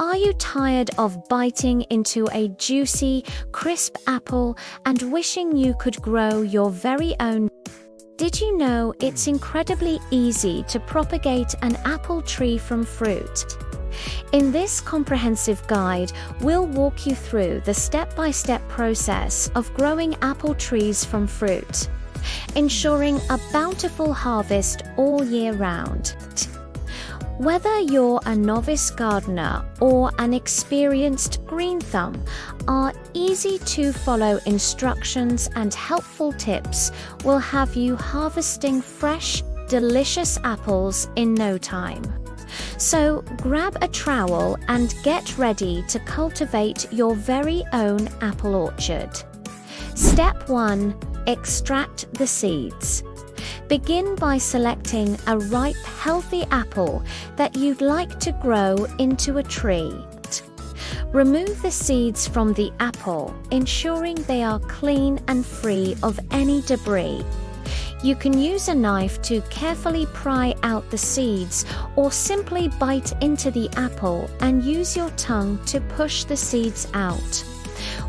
Are you tired of biting into a juicy, crisp apple and wishing you could grow your very own? Did you know it's incredibly easy to propagate an apple tree from fruit? In this comprehensive guide, we'll walk you through the step-by-step process of growing apple trees from fruit, ensuring a bountiful harvest all year round. Whether you're a novice gardener or an experienced green thumb, our easy-to-follow instructions and helpful tips will have you harvesting fresh, delicious apples in no time. So grab a trowel and get ready to cultivate your very own apple orchard. Step 1. Extract the seeds. Begin by selecting a ripe, healthy apple that you'd like to grow into a tree. Remove the seeds from the apple, ensuring they are clean and free of any debris. You can use a knife to carefully pry out the seeds, or simply bite into the apple and use your tongue to push the seeds out.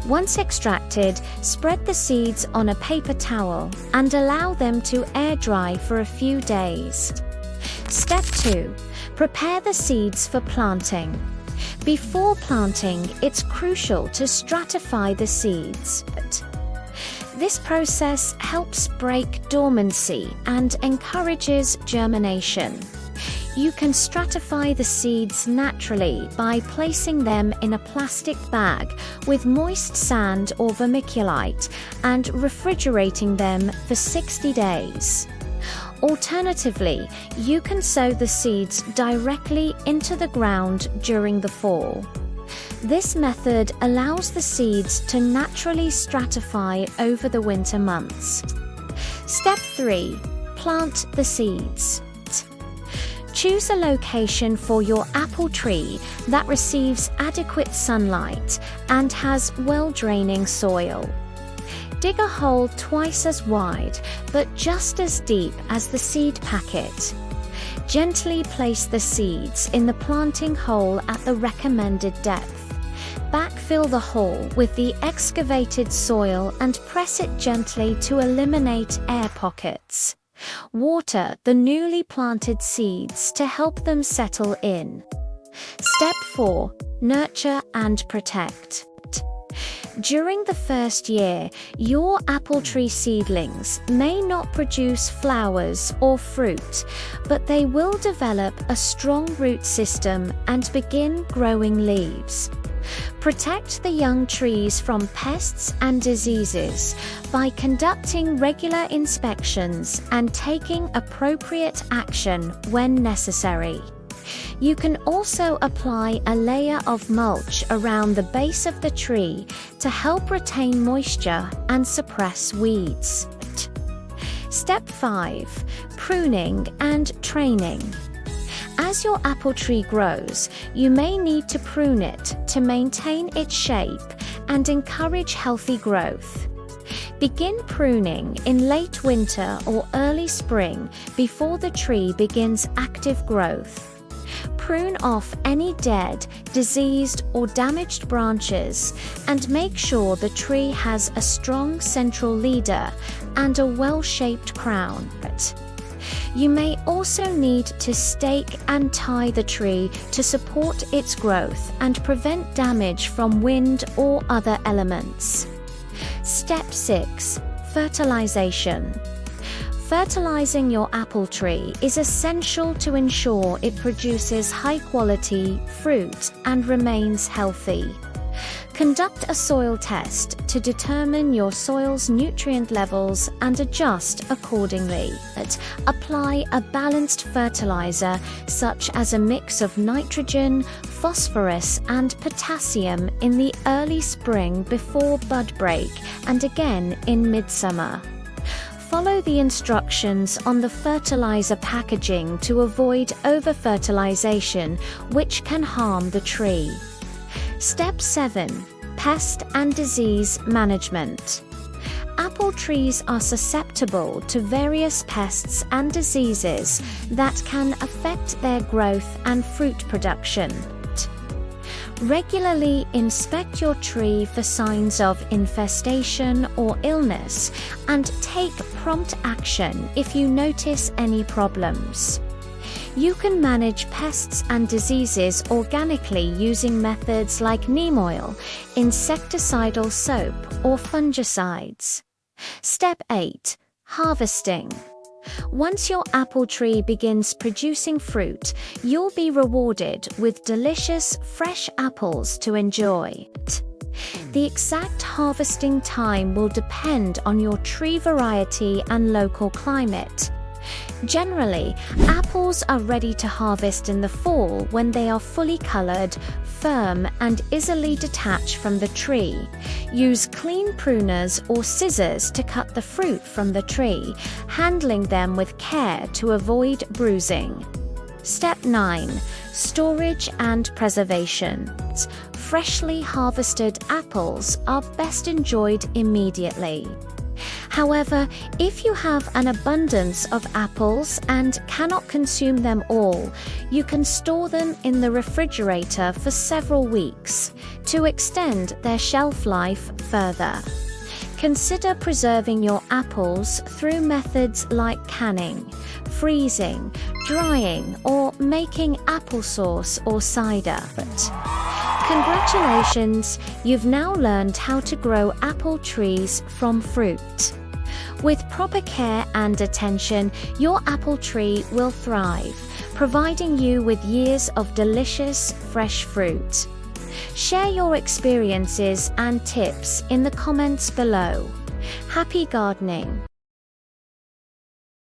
Once extracted, spread the seeds on a paper towel and allow them to air dry for a few days. Step 2. Prepare the seeds for planting. Before planting, it's crucial to stratify the seeds. This process helps break dormancy and encourages germination. You can stratify the seeds naturally by placing them in a plastic bag with moist sand or vermiculite and refrigerating them for 60 days. Alternatively, you can sow the seeds directly into the ground during the fall. This method allows the seeds to naturally stratify over the winter months. Step 3. Plant the seeds. Choose a location for your apple tree that receives adequate sunlight and has well-draining soil. Dig a hole twice as wide, but just as deep as the seed packet. Gently place the seeds in the planting hole at the recommended depth. Backfill the hole with the excavated soil and press it gently to eliminate air pockets. Water the newly planted seeds to help them settle in. Step 4. Nurture and protect. During the first year, your apple tree seedlings may not produce flowers or fruit, but they will develop a strong root system and begin growing leaves. Protect the young trees from pests and diseases by conducting regular inspections and taking appropriate action when necessary. You can also apply a layer of mulch around the base of the tree to help retain moisture and suppress weeds. Step 5. Pruning and training. As your apple tree grows, you may need to prune it to maintain its shape and encourage healthy growth. Begin pruning in late winter or early spring before the tree begins active growth. Prune off any dead, diseased, or damaged branches and make sure the tree has a strong central leader and a well-shaped crown. You may also need to stake and tie the tree to support its growth and prevent damage from wind or other elements. Step 6. Fertilization. Fertilizing your apple tree is essential to ensure it produces high-quality fruit and remains healthy. Conduct a soil test to determine your soil's nutrient levels and adjust accordingly. Apply a balanced fertilizer such as a mix of nitrogen, phosphorus, and potassium in the early spring before bud break and again in midsummer. Follow the instructions on the fertilizer packaging to avoid over-fertilization, which can harm the tree. Step 7. Pest and disease management. Apple trees are susceptible to various pests and diseases that can affect their growth and fruit production. Regularly inspect your tree for signs of infestation or illness and take prompt action if you notice any problems. You can manage pests and diseases organically using methods like neem oil, insecticidal soap, or fungicides. Step 8. Harvesting. Once your apple tree begins producing fruit, you'll be rewarded with delicious, fresh apples to enjoy. The exact harvesting time will depend on your tree variety and local climate. Generally, apples are ready to harvest in the fall when they are fully colored, firm, and easily detached from the tree. Use clean pruners or scissors to cut the fruit from the tree, handling them with care to avoid bruising. Step 9. Storage and preservation. Freshly harvested apples are best enjoyed immediately. However, if you have an abundance of apples and cannot consume them all, you can store them in the refrigerator for several weeks to extend their shelf life further. Consider preserving your apples through methods like canning, freezing, drying, or making applesauce or cider. Congratulations, you've now learned how to grow apple trees from fruit. With proper care and attention, your apple tree will thrive, providing you with years of delicious, fresh fruit. Share your experiences and tips in the comments below. Happy gardening!